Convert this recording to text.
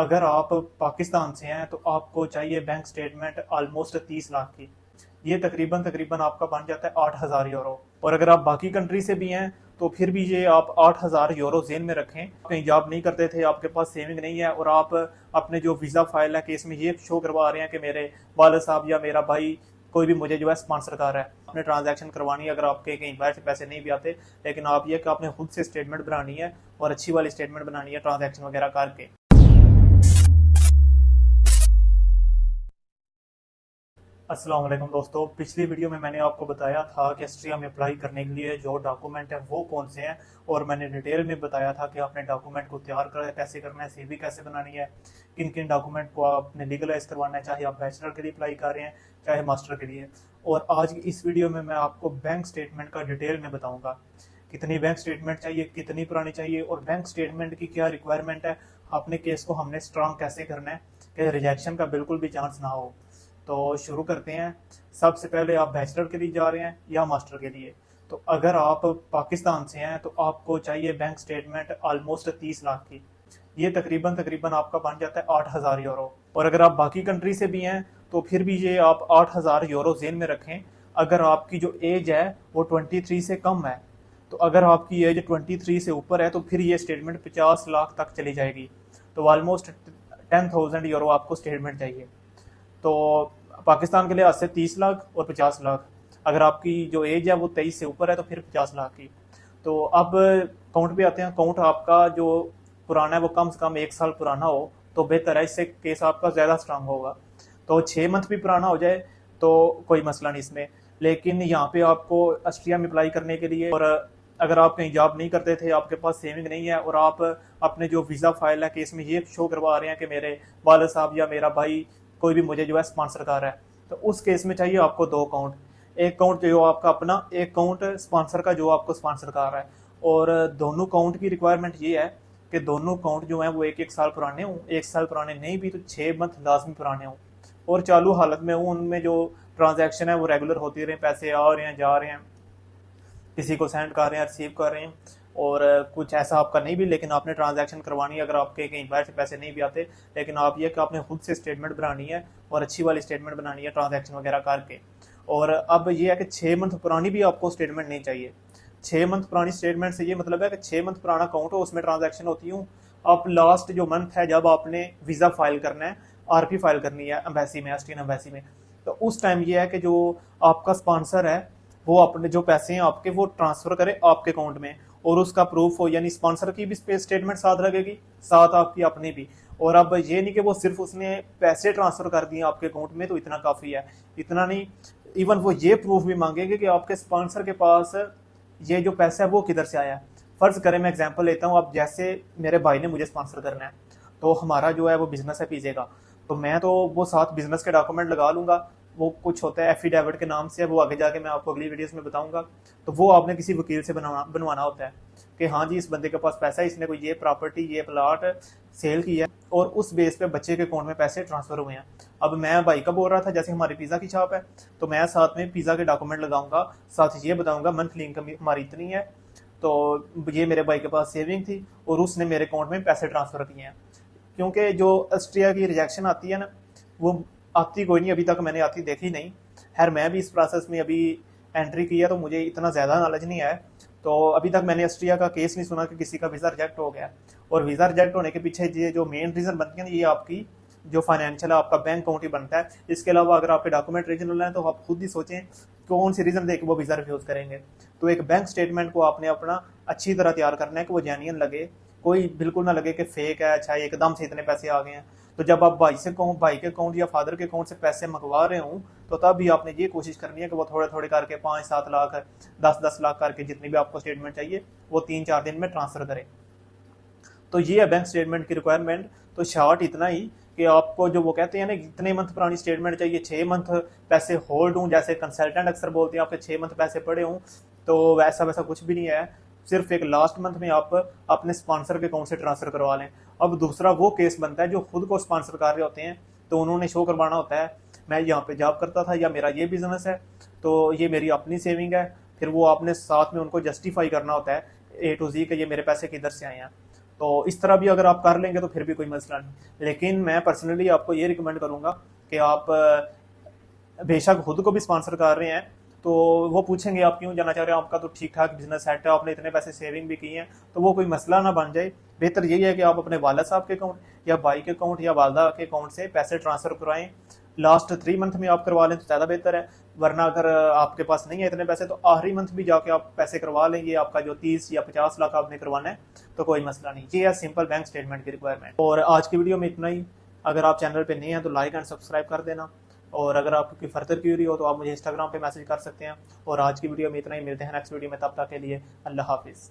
अगर आप पाकिस्तान से हैं तो आपको चाहिए बैंक स्टेटमेंट ऑलमोस्ट 30 लाख की। ये तकरीबन तकरीबन आपका बन जाता है 8,000 यूरो। और अगर आप बाकी कंट्री से भी हैं तो फिर भी ये आप 8,000 यूरो जेन में रखें। कहीं जॉब नहीं करते थे, आपके पास सेविंग नहीं है और आप अपने जो वीज़ा फाइल है केस में ये शो करवा रहे हैं कि मेरे वालिद साहब या मेरा भाई कोई भी मुझे जो है स्पॉन्सर कर रहा है, आपने ट्रांजैक्शन करवानी है। अगर आपके कहीं बाहर से पैसे नहीं भी आते, लेकिन आप ये कि आपने खुद से स्टेटमेंट बनानी है और अच्छी वाली स्टेटमेंट बनानी है ट्रांजैक्शन वगैरह करके। अस्सलाम वालेकुम दोस्तों, पिछली वीडियो में मैंने आपको बताया था कि ऑस्ट्रिया में अप्लाई करने के लिए जो डॉक्यूमेंट है वो कौन से हैं, और मैंने डिटेल में बताया था कि आपने डॉक्यूमेंट को तैयार कर कैसे करना है, सीवी कैसे बनानी है, किन किन डॉक्यूमेंट को आपने लीगलाइज करवाना है, चाहे आप बैचलर के लिए अप्लाई कर रहे हैं चाहे मास्टर के लिए। और आज की इस वीडियो में मैं आपको बैंक स्टेटमेंट का डिटेल में बताऊँगा कितनी बैंक स्टेटमेंट चाहिए, कितनी पुरानी चाहिए और बैंक स्टेटमेंट की क्या रिक्वायरमेंट है। अपने केस को हमने स्ट्रांग कैसे करना है कि रिजेक्शन का बिल्कुल भी चांस ना हो। तो शुरू करते हैं। सबसे पहले आप बैचलर के लिए जा रहे हैं या मास्टर के लिए, तो अगर आप पाकिस्तान से हैं तो आपको चाहिए बैंक स्टेटमेंट ऑलमोस्ट 30 लाख की। ये तकरीबन तकरीबन आपका बन जाता है 8,000 यूरो। और अगर आप बाकी कंट्री से भी हैं तो फिर भी ये आप 8,000 यूरो जेन में रखें। अगर आपकी जो एज है वो 23 से कम है, तो अगर आपकी एज 23 से ऊपर है तो फिर ये स्टेटमेंट 50 लाख तक चली जाएगी। तो ऑलमोस्ट 10,000 यूरो आपको स्टेटमेंट चाहिए। तो पाकिस्तान के लिए आज से 30 लाख और 50 लाख। अगर आपकी जो एज है वो 23 से ऊपर है तो फिर 50 लाख की। तो अब काउंट पे आते हैं। काउंट आपका जो पुराना है वो कम से कम 1 साल पुराना हो तो बेहतर है, इससे केस आपका ज़्यादा स्ट्रांग होगा। तो 6 मंथ भी पुराना हो जाए तो कोई मसला नहीं इसमें। लेकिन यहाँ पे आपको ऑस्ट्रिया में अप्लाई करने के लिए, और अगर आप कहीं जॉब नहीं करते थे, आपके पास सेविंग नहीं है और आप अपने जो वीज़ा फाइल है केस में ये शो करवा रहे हैं कि मेरे वालिद साहब या मेरा भाई कोई भी मुझे जो है स्पॉन्सर कर रहा है, तो उस केस में चाहिए आपको 2 अकाउंट। एक अकाउंट जो आपका अपना, एक अकाउंट स्पॉन्सर का जो आपको स्पॉन्सर कर रहा है। और दोनों अकाउंट की रिक्वायरमेंट ये है कि दोनों अकाउंट जो हैं वो 1-1 साल पुराने हों। 1 साल पुराने नहीं भी तो 6 मंथ लाजमी पुराने हों और चालू हालत में हों। उनमें जो ट्रांजैक्शन है वो रेगुलर होती रहे, पैसे आ रहे हैं जा रहे हैं, किसी को सेंड कर रहे हैं रिसीव कर रहे हैं। और कुछ ऐसा आपका नहीं भी, लेकिन आपने ट्रांजैक्शन करवानी है। अगर आपके कहीं बाहर से पैसे नहीं भी आते, लेकिन आप ये कि आपने खुद से स्टेटमेंट बनानी है और अच्छी वाली स्टेटमेंट बनानी है ट्रांजैक्शन वगैरह करके। और अब ये है कि 6 मंथ पुरानी भी आपको स्टेटमेंट नहीं चाहिए। 6 मंथ पुरानी स्टेटमेंट से ये मतलब है कि 6 मंथ पुराना अकाउंट हो, उसमें ट्रांजैक्शन होती हूँ। आप लास्ट जो मंथ है जब आपने वीज़ा फाइल करना है, आरपी फाइल करनी है एम्बेसी में, ऑस्ट्रियन एम्बेसी में, तो उस टाइम ये है कि जो आपका स्पॉन्सर है वो अपने जो पैसे हैं आपके वो ट्रांसफर करे आपके अकाउंट में, और उसका प्रूफ हो, यानी स्पॉन्सर की भी स्टेटमेंट साथ लगेगी, साथ आपकी अपनी भी। और अब ये नहीं कि वो सिर्फ उसने पैसे ट्रांसफर कर दिए आपके अकाउंट में तो इतना काफ़ी है, इतना नहीं। इवन वो ये प्रूफ भी मांगेंगे कि आपके स्पॉन्सर के पास ये जो पैसा है वो किधर से आया है। फ़र्ज़ करें, मैं एग्जांपल लेता हूँ, अब जैसे मेरे भाई ने मुझे स्पॉन्सर करना है, तो हमारा जो है वो बिज़नेस है पिज़्ज़े का, तो मैं तो वो साथ बिज़नेस के डॉक्यूमेंट लगा लूँगा। वो कुछ होता है एफिडेविट के नाम से, वो आगे जाके मैं आपको अगली वीडियोस में बताऊंगा। तो वो आपने किसी वकील से बनवाना होता है कि हाँ जी इस बंदे के पास पैसा है, इसने कोई ये प्रॉपर्टी ये प्लाट सेल की है और उस बेस पे बच्चे के अकाउंट में पैसे ट्रांसफर हुए हैं। अब मैं भाई का बोल रहा था, जैसे हमारी पिज़्ज़ा की शॉप है तो मैं साथ में पिज़्ज़ा के डॉक्यूमेंट लगाऊंगा, साथ ये बताऊंगा मंथली इनकम हमारी इतनी है, तो ये मेरे भाई के पास सेविंग थी और उसने मेरे अकाउंट में पैसे ट्रांसफर किए हैं। क्योंकि जो ऑस्ट्रिया की रिजेक्शन आती है ना, वो आती कोई नहीं, अभी तक मैंने आती देखी नहीं। खैर मैं भी इस प्रोसेस में अभी एंट्री किया तो मुझे इतना ज़्यादा नॉलेज नहीं है। तो अभी तक मैंने ऑस्ट्रिया का केस नहीं सुना कि किसी का वीज़ा रिजेक्ट हो गया। और वीज़ा रिजेक्ट होने के पीछे ये जो मेन रीज़न बनती है ना, ये आपकी जो फाइनेंशियल आपका बैंक अकाउंट ही बनता है। इसके अलावा अगर आपके डॉक्यूमेंट रीजनल हैं तो आप खुद ही सोचें कौन सी रीज़न देकर वो वीज़ा रिफ्यूज़ करेंगे। तो एक बैंक स्टेटमेंट को आपने अपना अच्छी तरह तैयार करना है कि वो जेन्युइन लगे, कोई बिल्कुल ना लगे कि फेक है, अच्छा एकदम से इतने पैसे आ गए हैं। तो जब आप भाई के अकाउंट या फादर के अकाउंट से पैसे मंगवा रहे हों तो तब भी आपने ये कोशिश करनी है कि वो थोड़े थोड़े करके 5-7 लाख 10-10 लाख करके जितनी भी आपको स्टेटमेंट चाहिए वो 3-4 दिन में ट्रांसफ़र करें। तो ये है बैंक स्टेटमेंट की रिक्वायरमेंट। तो शॉर्ट इतना ही कि आपको जो वो कहते हैं ना कितने मंथ पुरानी स्टेटमेंट चाहिए, 6 मंथ पैसे होल्ड हों, जैसे कंसल्टेंट अक्सर बोलते हैं आपके 6 मंथ पैसे पड़े हों, तो वैसा वैसा कुछ भी नहीं है। सिर्फ एक लास्ट मंथ में आप अपने स्पॉन्सर के अकाउंट से ट्रांसफ़र करवा लें। अब दूसरा वो केस बनता है जो खुद को स्पॉन्सर कर रहे होते हैं, तो उन्होंने शो करवाना होता है मैं यहाँ पे जॉब करता था या मेरा ये बिज़नेस है, तो ये मेरी अपनी सेविंग है। फिर वो आपने साथ में उनको जस्टिफाई करना होता है A to Z कि ये मेरे पैसे किधर से आए हैं। तो इस तरह भी अगर आप कर लेंगे तो फिर भी कोई मसला नहीं। लेकिन मैं पर्सनली आपको ये रिकमेंड करूंगा कि आप बेशक खुद को भी स्पॉन्सर कर रहे हैं तो वो पूछेंगे आप क्यों जाना चाह रहे हो, आपका तो ठीक ठाक बिजनेस सेट है, आपने इतने पैसे सेविंग भी की हैं, तो वो कोई मसला ना बन जाए। बेहतर यही है कि आप अपने वाला साहब के अकाउंट या भाई के अकाउंट या वालदा के अकाउंट से पैसे ट्रांसफर करवाएं। लास्ट 3 मंथ में आप करवा लें तो ज़्यादा बेहतर है, वरना अगर आपके पास नहीं है इतने पैसे तो आखिरी मंथ भी जाके आप पैसे करवा लेंगे। आपका जो 30 या 50 लाख आपने करवाना है तो कोई मसला नहीं। ये है सिंपल बैंक स्टेटमेंट की रिक्वायरमेंट। और आज की वीडियो में इतना ही। अगर आप चैनल पे नए हैं तो लाइक एंड सब्सक्राइब कर देना, और अगर आपको कोई फर्दर क्यूरी हो तो आप मुझे इंस्टाग्राम पे मैसेज कर सकते हैं। और आज की वीडियो में इतना ही, मिलते हैं नेक्स्ट वीडियो में, तब तक के लिए अल्लाह हाफिज़।